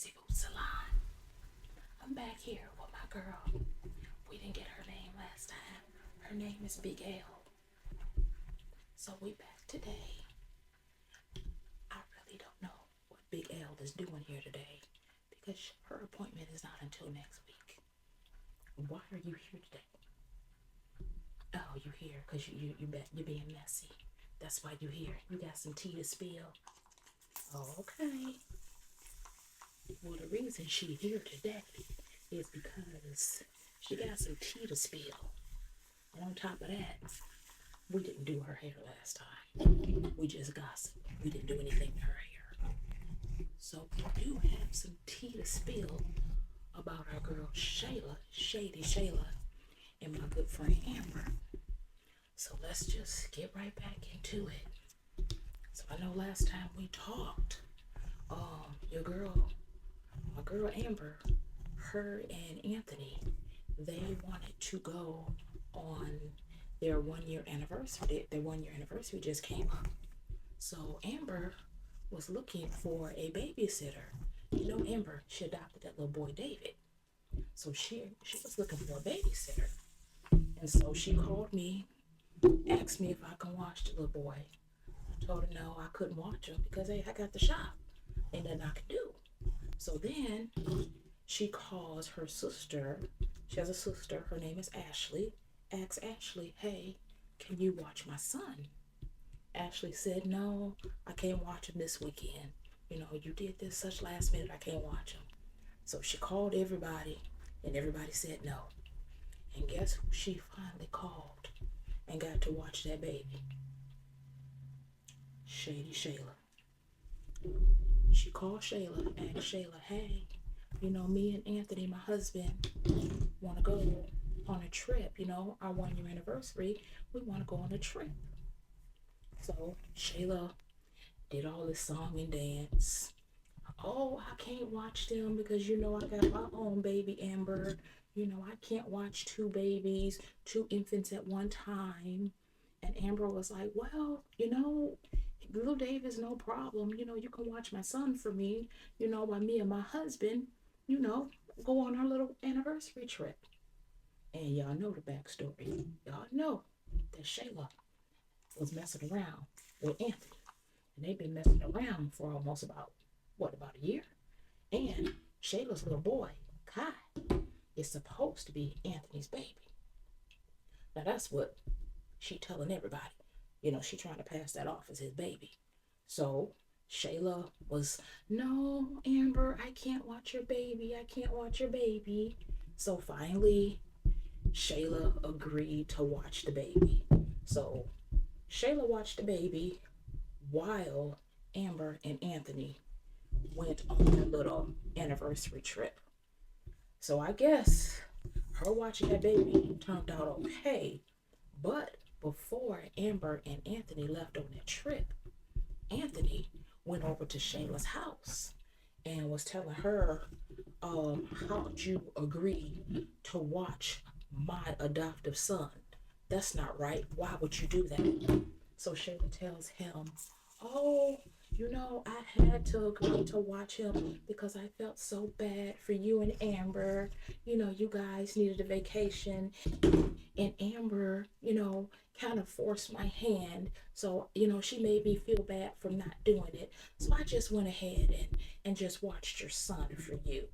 Boots Salon. I'm back here with my girl. We didn't get her name last time. Her name is Big L. So we back today. I really don't know what Big L is doing here today because her appointment is not until next week. Why are you here today? Oh, you here because you're being messy. That's why you here. You got some tea to spill. Oh, okay. Well, the reason she here today is because she got some tea to spill. And on top of that, we didn't do her hair last time. We just gossiped. We didn't do anything to her hair. So we do have some tea to spill about our girl Shayla, Shady Shayla, and my good friend Amber. So let's just get right back into it. So I know last time we talked, my girl Amber, her and Anthony, they wanted to go on their 1 year anniversary. Their 1 year anniversary just came up. So Amber was looking for a babysitter. You know, Amber, she adopted that little boy David. So she was looking for a babysitter. And so she called me, asked me if I can watch the little boy. I told her no, I couldn't watch him because hey, I got the shop. Ain't nothing I could do. So then she calls her sister. She has a sister. Her name is Ashley. Asks Ashley, hey, can you watch my son? Ashley said, no, I can't watch him this weekend. You know, you did this such last minute, I can't watch him. So she called everybody, and everybody said no. And guess who she finally called and got to watch that baby? Shady Shayla. She called Shayla, asked Shayla, hey, you know, me and Anthony, my husband, want to go on a trip. You know, our 1 year anniversary, we want to go on a trip. So Shayla did all this song and dance. Oh, I can't watch them because, you know, I got my own baby, Amber. You know, I can't watch two babies, two infants at one time. And Amber was like, well, you know, little Dave is no problem. You know, you can watch my son for me, you know, while me and my husband, you know, go on our little anniversary trip. And y'all know the backstory. Y'all know that Shayla was messing around with Anthony. And they've been messing around for almost about a year? And Shayla's little boy, Kai, is supposed to be Anthony's baby. Now that's what she telling everybody. You know, she trying to pass that off as his baby. So Shayla was, no, Amber, I can't watch your baby. I can't watch your baby. So finally, Shayla agreed to watch the baby. So Shayla watched the baby while Amber and Anthony went on their little anniversary trip. So I guess her watching that baby turned out okay. But before Amber and Anthony left on that trip, Anthony went over to Shayla's house and was telling her, how'd you agree to watch my adoptive son? That's not right. Why would you do that? So Shayla tells him, oh, you know, I had to agree to watch him because I felt so bad for you and Amber. You know, you guys needed a vacation. And Amber, you know, kind of forced my hand. So, you know, she made me feel bad for not doing it. So I just went ahead and just watched your son for you.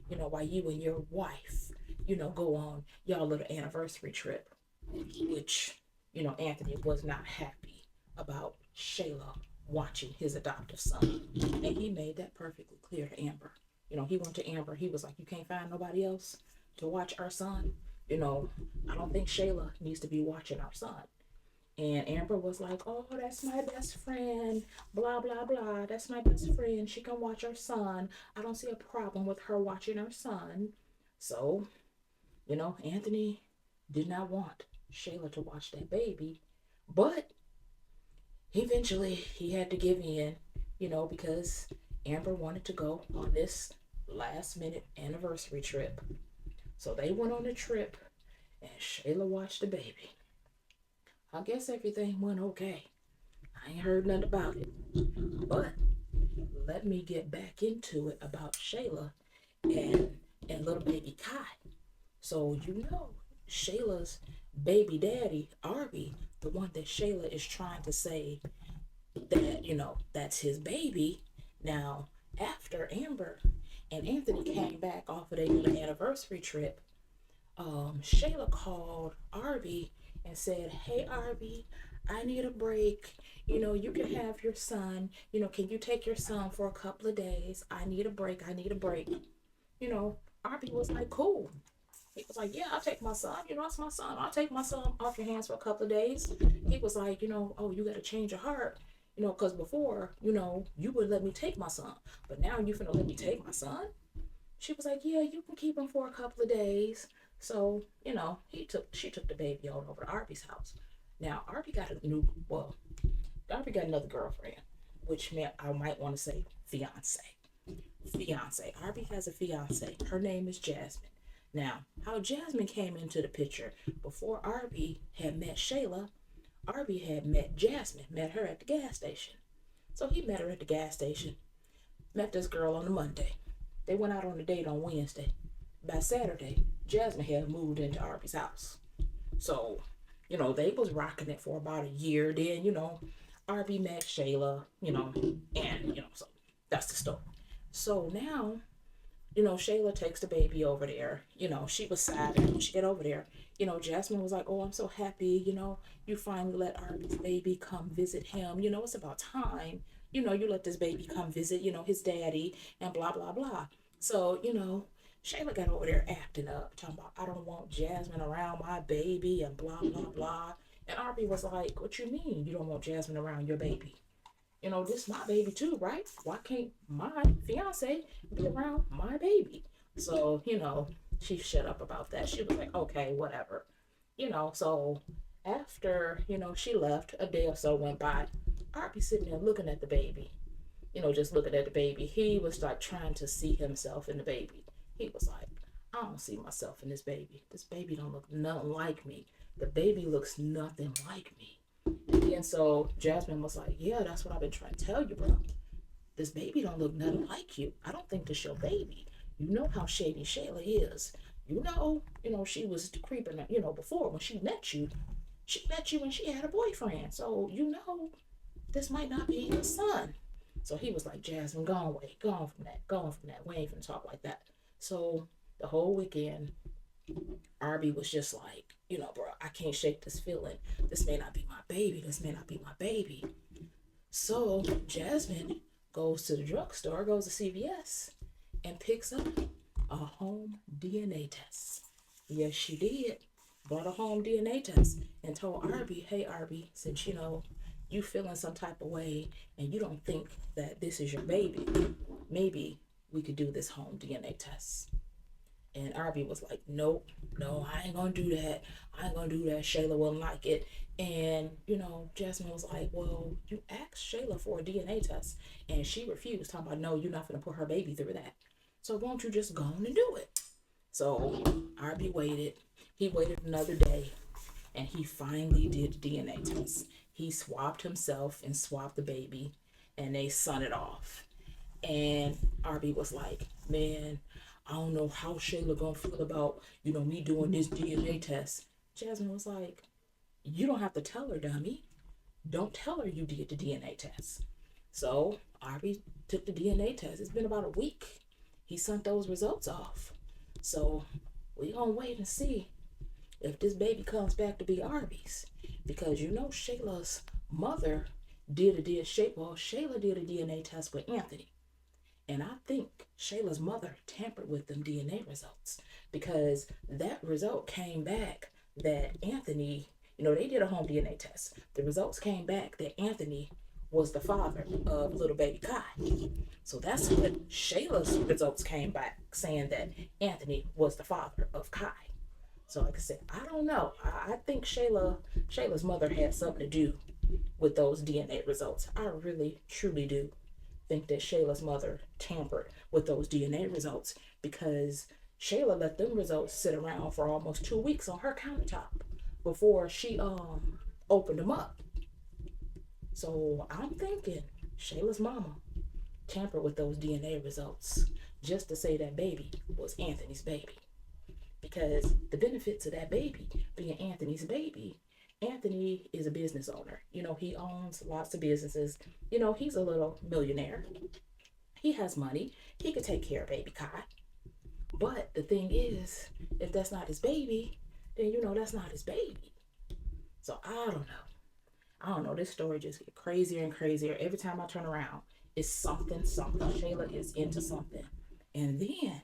You know, while you and your wife, you know, go on y'all little anniversary trip. Which, you know, Anthony was not happy about Shayla watching his adoptive son. And he made that perfectly clear to Amber. You know, he went to Amber. He was like, you can't find nobody else to watch our son. You know, I don't think Shayla needs to be watching our son. And Amber was like, oh, that's my best friend. Blah, blah, blah. That's my best friend. She can watch our son. I don't see a problem with her watching our son. So, you know, Anthony did not want Shayla to watch that baby. But eventually he had to give in, you know, because Amber wanted to go on this last minute anniversary trip. So they went on the trip and Shayla watched the baby. I guess everything went okay. I ain't heard nothing about it. But let me get back into it about Shayla and little baby Kai. So Shayla's baby daddy, Arby, the one that Shayla is trying to say that, that's his baby. Now, after Amber and Anthony came back off of their little anniversary trip, Shayla called Arby and said, "Hey Arby, I need a break. You can have your son. Can you take your son for a couple of days? I need a break. I need a break." Arby was like, "Cool." He was like, "Yeah, I'll take my son. That's my son. I'll take my son off your hands for a couple of days." He was like, "Oh, you got to change your heart. Because before, you would let me take my son. But now you finna let me take my son?" She was like, "Yeah, you can keep him for a couple of days." So, she took the baby on over to Arby's house. Now, Arby got another girlfriend, which meant I might want to say fiance. Fiance. Arby has a fiance. Her name is Jasmine. Now, how Jasmine came into the picture, before Arby had met Shayla, Arby had met Jasmine, met her at the gas station. So he met her at the gas station, met this girl on the Monday. They went out on a date on Wednesday. By Saturday, Jasmine had moved into Arby's house. So, they was rocking it for about a year. Then, Arby met Shayla, and, so that's the story. So now, Shayla takes the baby over there. She was sad when she get over there. Jasmine was like, "Oh, I'm so happy. You finally let Arby's baby come visit him. It's about time. You let this baby come visit, his daddy and blah, blah, blah." So, Shayla got over there acting up, talking about, "I don't want Jasmine around my baby and blah, blah, blah." And Arby was like, "What you mean you don't want Jasmine around your baby? This is my baby too, right? Why can't my fiance be around my baby?" So, she shut up about that. She was like, "Okay, whatever." So after, she left, a day or so went by. Arby sitting there looking at the baby, just looking at the baby. He was like trying to see himself in the baby. He was like, "I don't see myself in this baby. This baby don't look nothing like me. The baby looks nothing like me." And so Jasmine was like, "Yeah, that's what I've been trying to tell you, bro. This baby don't look nothing like you. I don't think this your baby. You know how shady Shayla is. She was creeping, before when she met you. She met you when she had a boyfriend. So, this might not be your son." So he was like, "Jasmine, go away. Go on from that. Go on from that. We ain't finna talk like that." So the whole weekend, Arby was just like, "Bro, I can't shake this feeling. This may not be my baby. This may not be my baby." So Jasmine goes to the drugstore, goes to CVS, and picks up a home DNA test. Yes, she did. Brought a home DNA test and told Arby, "Hey, Arby, since you feeling some type of way and you don't think that this is your baby, maybe we could do this home DNA test." And Arby was like, "Nope, no, I ain't gonna do that. I ain't gonna do that. Shayla wouldn't like it." And, Jasmine was like, "Well, you asked Shayla for a DNA test and she refused, talking about, no, you're not gonna put her baby through that. So won't you just go on and do it?" So Arby waited. He waited another day and he finally did the DNA test. He swabbed himself and swabbed the baby and they sent it off. And Arby was like, "Man, I don't know how Shayla gonna feel about, me doing this DNA test." Jasmine was like, "You don't have to tell her, dummy. Don't tell her you did the DNA test." So Arby took the DNA test. It's been about a week. He sent those results off. So we gonna wait and see if this baby comes back to be Arby's. Because Shayla's mother Shayla did a DNA test with Anthony. And I think Shayla's mother tampered with them DNA results because that result came back that Anthony, they did a home DNA test. The results came back that Anthony was the father of little baby Kai. So that's what Shayla's results came back saying, that Anthony was the father of Kai. So like I said, I don't know. I think Shayla's mother had something to do with those DNA results. I really, truly do think that Shayla's mother tampered with those DNA results because Shayla let them results sit around for almost 2 weeks on her countertop before she opened them up. So I'm thinking Shayla's mama tamper with those DNA results just to say that baby was Anthony's baby. Because the benefits of that baby being Anthony's baby, Anthony is a business owner. He owns lots of businesses. He's a little millionaire. He has money. He could take care of baby Kai. But the thing is, if that's not his baby, then that's not his baby. So I don't know. I don't know. This story just gets crazier and crazier. Every time I turn around, it's something, something. Shayla is into something. And then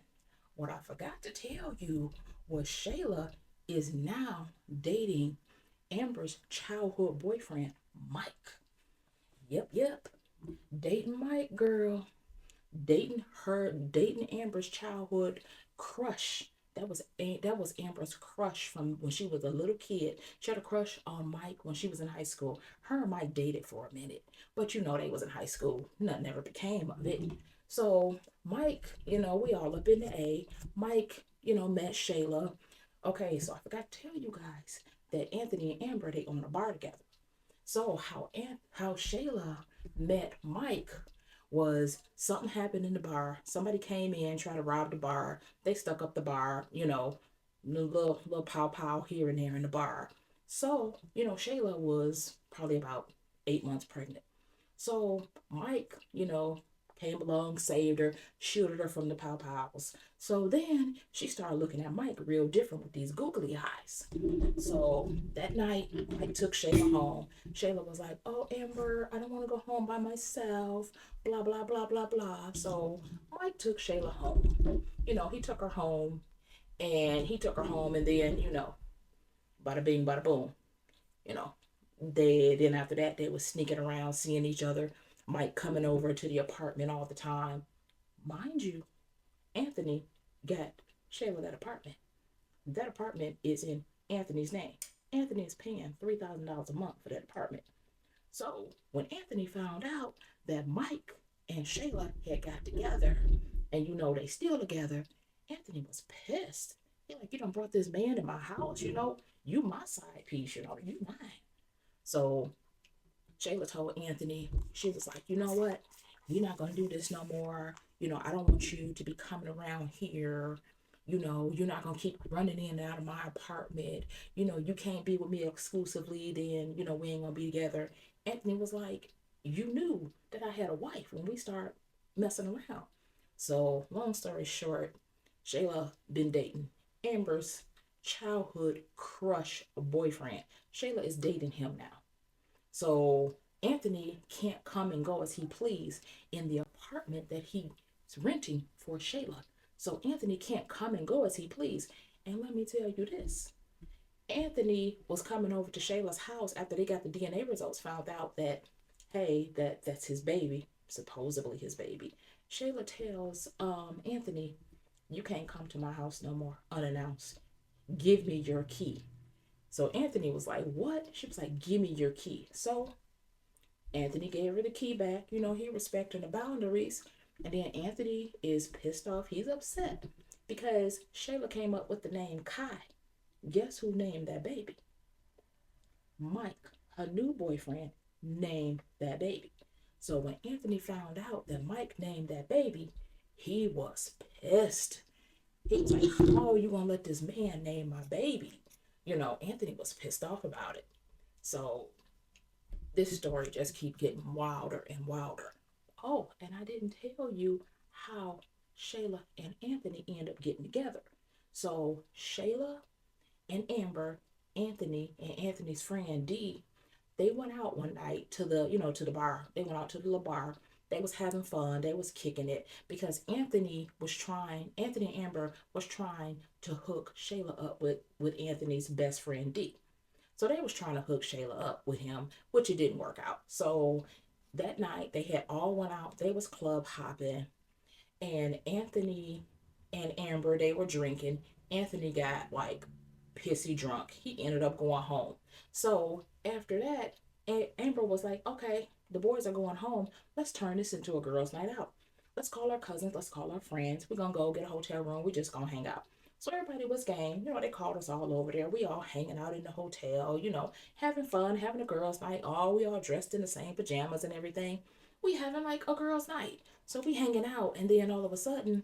what I forgot to tell you was Shayla is now dating Amber's childhood boyfriend, Mike. Yep, yep. Dating Mike, girl. Dating Amber's childhood crush. That was Amber's crush from when she was a little kid. She had a crush on Mike when she was in high school. Her and Mike dated for a minute, but they was in high school. Nothing ever became of it. So Mike, we all up in the A. Mike, met Shayla. Okay, so I forgot to tell you guys that Anthony and Amber they own a bar together. So how Shayla met Mike was something happened in the bar. Somebody came in, tried to rob the bar. They stuck up the bar, little pow pow here and there in the bar. So, Shayla was probably about 8 months pregnant. So Mike, came along, saved her, shielded her from the pow pows. So then she started looking at Mike real different with these googly eyes. So that night, Mike took Shayla home. Shayla was like, "Oh, Amber, I don't want to go home by myself." Blah blah blah blah blah. So Mike took Shayla home. He took her home, and then bada bing, bada boom. You know, then after that they was sneaking around, seeing each other. Mike coming over to the apartment all the time. Mind you, Anthony got Shayla that apartment. That apartment is in Anthony's name. Anthony is paying $3,000 a month for that apartment. So when Anthony found out that Mike and Shayla had got together, and they still together, Anthony was pissed. He like, "You done brought this man in my house, you my side piece, you mine." So Shayla told Anthony, she was like, "You know what? We're not gonna do this no more. I don't want you to be coming around here. You're not gonna keep running in and out of my apartment. You can't be with me exclusively, then we ain't gonna be together." Anthony was like, "You knew that I had a wife when we start messing around." So long story short, Shayla been dating Amber's childhood crush boyfriend. Shayla is dating him now. So Anthony can't come and go as he please in the apartment that he's renting for Shayla. So Anthony can't come and go as he please. And let me tell you this. Anthony was coming over to Shayla's house after they got the DNA results, found out that, hey, that's his baby, supposedly his baby. Shayla tells Anthony, "You can't come to my house no more unannounced. Give me your key." So Anthony was like, "What?" She was like, "Give me your key." So Anthony gave her the key back. He respecting the boundaries. And then Anthony is pissed off. He's upset because Shayla came up with the name Kai. Guess who named that baby? Mike, her new boyfriend, named that baby. So when Anthony found out that Mike named that baby, he was pissed. He was like, "Oh, you gonna let this man name my baby?" Anthony was pissed off about it. So this story just keep getting wilder and wilder. Oh, and I didn't tell you how Shayla and Anthony end up getting together. So Shayla and Amber, Anthony and Anthony's friend D, they went out one night to the bar. They went out to the little bar. They was having fun. They was kicking it because Anthony and Amber was trying to hook Shayla up with Anthony's best friend D. So they was trying to hook Shayla up with him, which it didn't work out. So that night they had all went out. They was club hopping, and Anthony and Amber they were drinking. Anthony got like pissy drunk. He ended up going home. So after that, Amber was like, "Okay, the boys are going home. Let's turn this into a girls' night out. Let's call our cousins. Let's call our friends. We're gonna go get a hotel room. We just gonna hang out." So everybody was game. They called us all over there. We all hanging out in the hotel, having fun, having a girls' night. We all dressed in the same pajamas and everything. We having like a girls' night. So we hanging out, and then all of a sudden,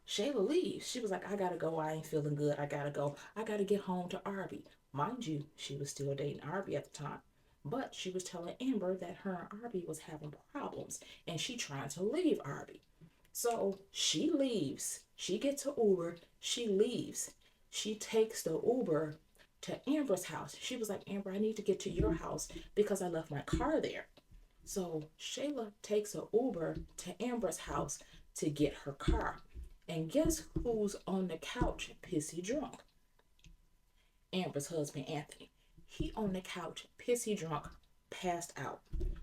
Shayla leaves. She was like, I gotta go. I ain't feeling good. I gotta go. I gotta get home to Arby. Mind you, she was still dating Arby at the time. But she was telling Amber that her and Arby was having problems and she trying to leave Arby. So she leaves. She gets a Uber. She leaves. She takes the Uber to Amber's house. She was like, Amber, I need to get to your house because I left my car there. So Shayla takes a Uber to Amber's house to get her car. And guess who's on the couch pissy drunk? Amber's husband, Anthony. He on the couch pissy drunk, passed out.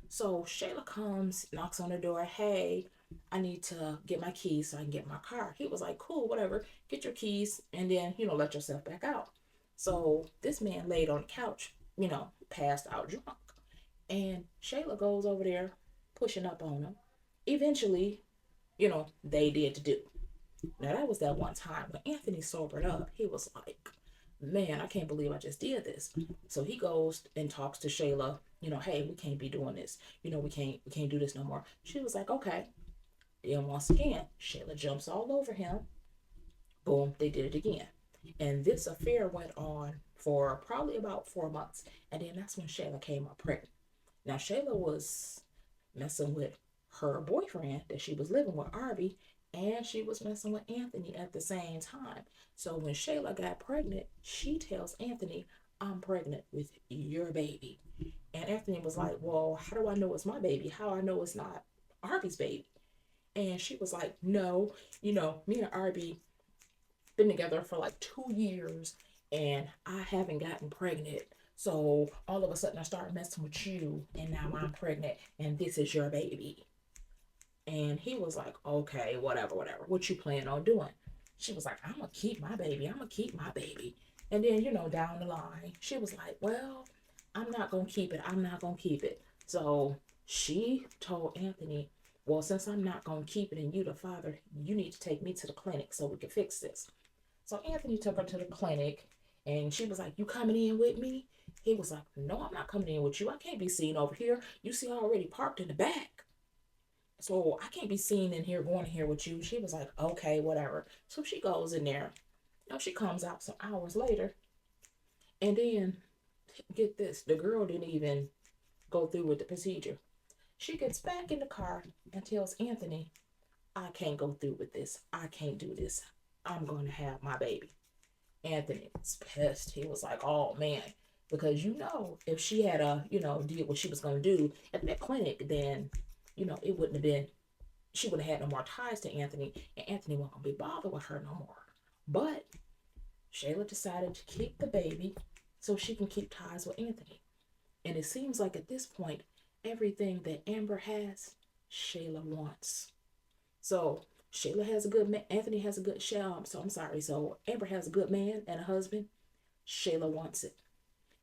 So Shayla comes, knocks on the door. Hey, I need to get my keys so I can get my car. He was like, cool, whatever. Get your keys and then, let yourself back out. So this man laid on the couch, passed out drunk. And Shayla goes over there, pushing up on him. Eventually, they did to do. Now, that was that one time when Anthony sobered up. He was like, man, I can't believe I just did this. So he goes and talks to Shayla, hey, we can't be doing this. We can't do this no more. She was like, okay. Then once again, Shayla jumps all over him. Boom, they did it again. And this affair went on for probably about 4 months. And then that's when Shayla came up pregnant. Now, Shayla was messing with her boyfriend that she was living with, Arby, and she was messing with Anthony at the same time. So when Shayla got pregnant, she tells Anthony, I'm pregnant with your baby. And Anthony was like, well, how do I know it's my baby? How I know it's not Arby's baby? And she was like, no, me and Arby been together for like 2 years and I haven't gotten pregnant. So all of a sudden I started messing with you and now I'm pregnant and this is your baby. And he was like, okay, whatever, whatever. What you plan on doing? She was like, I'm going to keep my baby. I'm going to keep my baby. And then, down the line, she was like, well, I'm not going to keep it. I'm not going to keep it. So she told Anthony, well, since I'm not going to keep it and you the father, you need to take me to the clinic so we can fix this. So Anthony took her to the clinic and she was like, you coming in with me? He was like, no, I'm not coming in with you. I can't be seen over here. You see, I already parked in the back. So I can't be seen in here, going in here with you. She was like, okay, whatever. So she goes in there. She comes out some hours later. And then, get this, the girl didn't even go through with the procedure. She gets back in the car and tells Anthony, I can't go through with this. I can't do this. I'm going to have my baby. Anthony was pissed. He was like, oh man. Because if she had did what she was going to do at that clinic, then, it wouldn't have been, she wouldn't have had no more ties to Anthony, and Anthony wasn't going to be bothered with her no more. But Shayla decided to keep the baby so she can keep ties with Anthony. And it seems like at this point, everything that Amber has, Shayla wants. So Shayla has a good man. Anthony has a good shell. So I'm sorry. So Amber has a good man and a husband. Shayla wants it.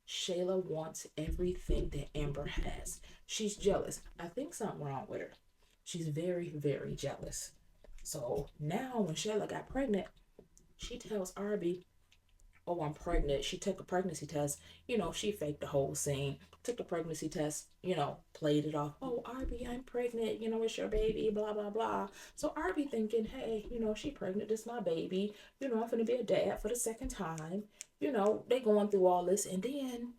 Shayla wants everything that Amber has. She's jealous. I think something wrong with her. She's very, very jealous. So now when Shayla got pregnant, she tells Arby, oh, I'm pregnant. She took a pregnancy test. She faked the whole scene. Took the pregnancy test, played it off. Oh, Arby, I'm pregnant. It's your baby, blah, blah, blah. So Arby thinking, hey, she pregnant. This my baby. I'm going to be a dad for the second time. They going through all this. And then,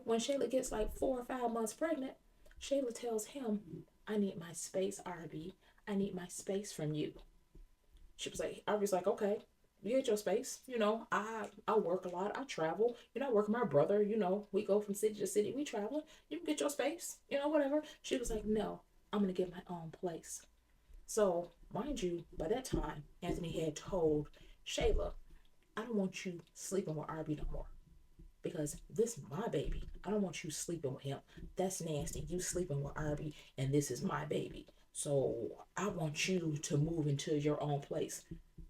when Shayla gets like 4 or 5 months pregnant, Shayla tells him, I need my space, Arby. I need my space from you. She was like, Arby's like, okay, you get your space. I work a lot. I travel. I work with my brother. We go from city to city. We travel. You can get your space. Whatever. She was like, no, I'm going to get my own place. So, mind you, by that time, Anthony had told Shayla, I don't want you sleeping with Arby no more. Because this is my baby. I don't want you sleeping with him. That's nasty. You sleeping with Arby and this is my baby. So I want you to move into your own place.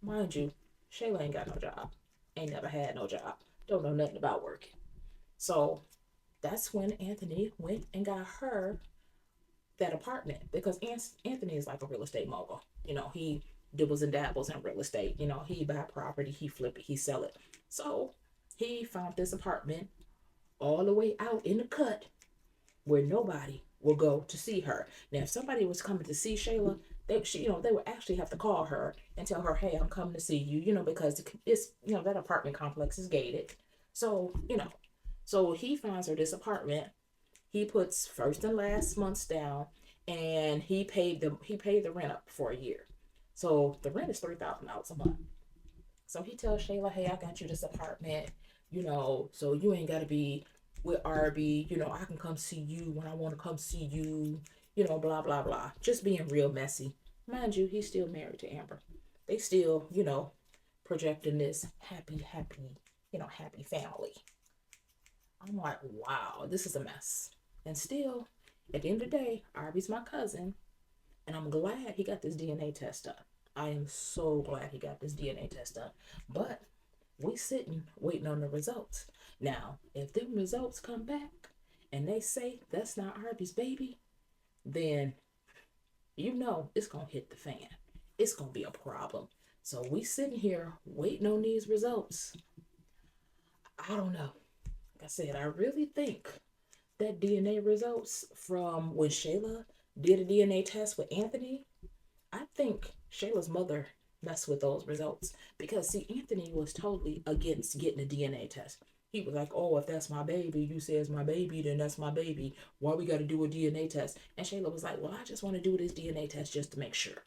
Mind you, Shayla ain't got no job. Ain't never had no job. Don't know nothing about working. So that's when Anthony went and got her that apartment because Anthony is like a real estate mogul. He dibbles and dabbles in real estate. He buy property, he flip it, he sell it. So he found this apartment all the way out in the cut where nobody will go to see her. Now, if somebody was coming to see Shayla, they would actually have to call her and tell her, "Hey, I'm coming to see you," because it's, that apartment complex is gated. So, so he finds her this apartment. He puts first and last months down, and he paid the rent up for a year. So the rent is $3,000 a month. So he tells Shayla, "Hey, I got you this apartment, so you ain't gotta be with Arby. I can come see you when I want to come see you. Blah blah blah." Just being real messy. Mind you, he's still married to Amber. They still, projecting this happy family. I'm like, wow, this is a mess. And still, at the end of the day, Arby's my cousin, and I'm glad he got this DNA test done. I am so glad he got this DNA test done. But we sitting waiting on the results. Now, if them results come back and they say that's not Arby's baby, then it's gonna hit the fan. It's gonna be a problem. So we sitting here waiting on these results. I don't know. Like I said, I really think that DNA results from when Shayla did a DNA test with Anthony, I think Shayla's mother messed with those results because, see, Anthony was totally against getting a DNA test. He was like, "Oh, if that's my baby, you say it's my baby, then that's my baby. Why we got to do a DNA test?" And Shayla was like, "Well, I just want to do this DNA test just to make sure.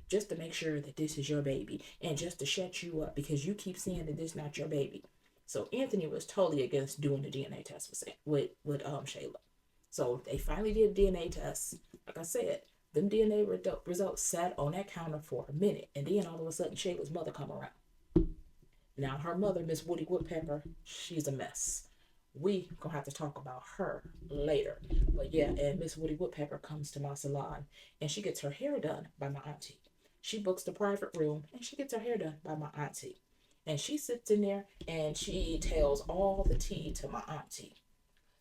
Just to make sure that this is your baby and just to shut you up because you keep saying that this is not your baby." So Anthony was totally against doing the DNA test with Shayla. So they finally did a DNA test. Like I said, them DNA results sat on that counter for a minute, and then all of a sudden Shayla's mother come around. Now her mother, Miss Woody Woodpecker, she's a mess. We gonna have to talk about her later. But yeah, and Miss Woody Woodpecker comes to my salon, and she gets her hair done by my auntie. She books the private room, and she gets her hair done by my auntie. And she sits in there and she tells all the tea to my auntie.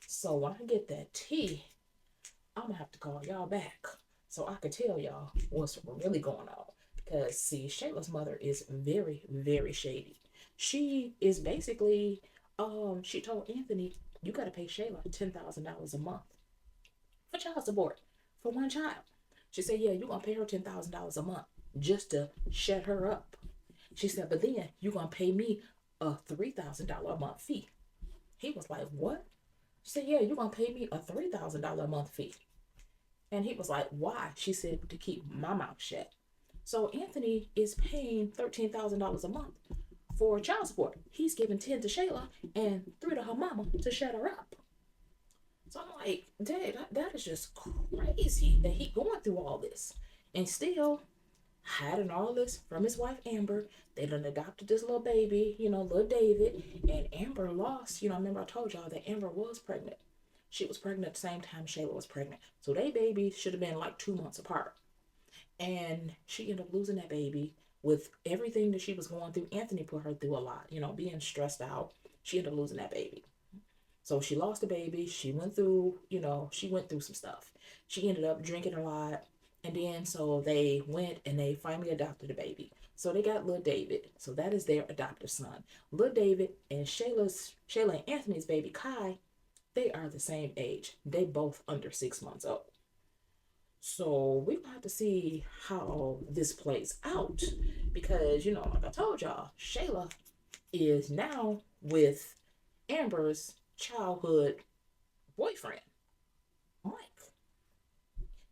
So when I get that tea, I'm gonna have to call y'all back so I can tell y'all what's really going on. Because see, Shayla's mother is very, very shady. She is basically, she told Anthony, "You gotta pay Shayla $10,000 a month for child support for one child." She said, "Yeah, you're gonna pay her $10,000 a month just to shut her up." She said, "But then you're gonna pay me a $3,000 a month fee." He was like, "What?" She said, "Yeah, you're gonna pay me a $3,000 a month fee." And he was like, "Why?" She said, "To keep my mouth shut." So Anthony is paying $13,000 a month for child support. He's giving 10 to Shayla and 3 to her mama to shut her up. So I'm like, Dad, that is just crazy that he going through all this. And still hiding all this from his wife Amber. They done adopted this little baby, little David. And Amber lost, remember I told y'all that Amber was pregnant. She was pregnant at the same time Shayla was pregnant. So they babies should have been like 2 months apart. And she ended up losing that baby with everything that she was going through. Anthony put her through a lot, being stressed out. She ended up losing that baby. So she lost the baby. She went through some stuff. She ended up drinking a lot. And then so they went and they finally adopted a baby. So they got little David. So that is their adoptive son. Little David and Shayla and Anthony's baby Kai, they are the same age. They both under 6 months old. So we have to see how this plays out because, like I told y'all, Shayla is now with Amber's childhood boyfriend, Mike.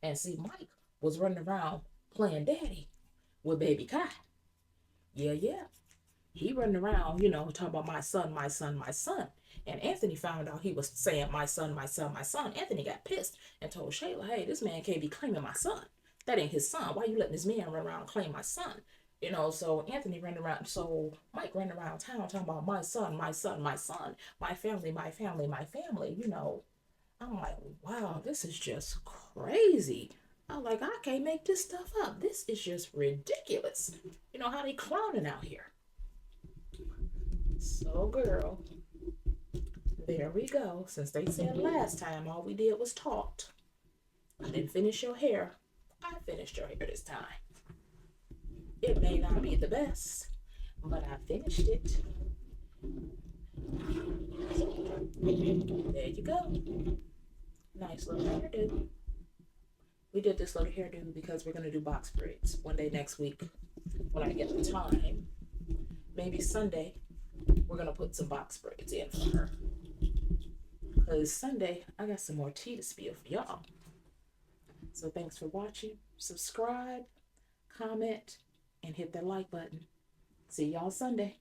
And see, Mike was running around playing daddy with baby Kai. Yeah, yeah. He running around, talking about my son, my son, my son. And Anthony found out he was saying my son, my son, my son. Anthony got pissed and told Shayla, "Hey, this man can't be claiming my son. That ain't his son. Why you letting this man run around and claim my son?" So Anthony ran around, so Mike ran around town talking about my son, my son, my son, my family, my family, my family. I'm like, wow, this is just crazy. I'm like, I can't make this stuff up. This is just ridiculous. How they clowning out here. So, girl, there we go. Since they said last time all we did was talk, I didn't finish your hair. I finished your hair this time. It may not be the best, but I finished it. So, there you go. Nice little hairdo. we did this little hairdo because we're gonna do box braids one day next week when I get the time. Maybe Sunday we're gonna put some box braids in for her. Cause Sunday I got some more tea to spill for y'all. So thanks for watching. Subscribe, comment, and hit that like button. See y'all Sunday.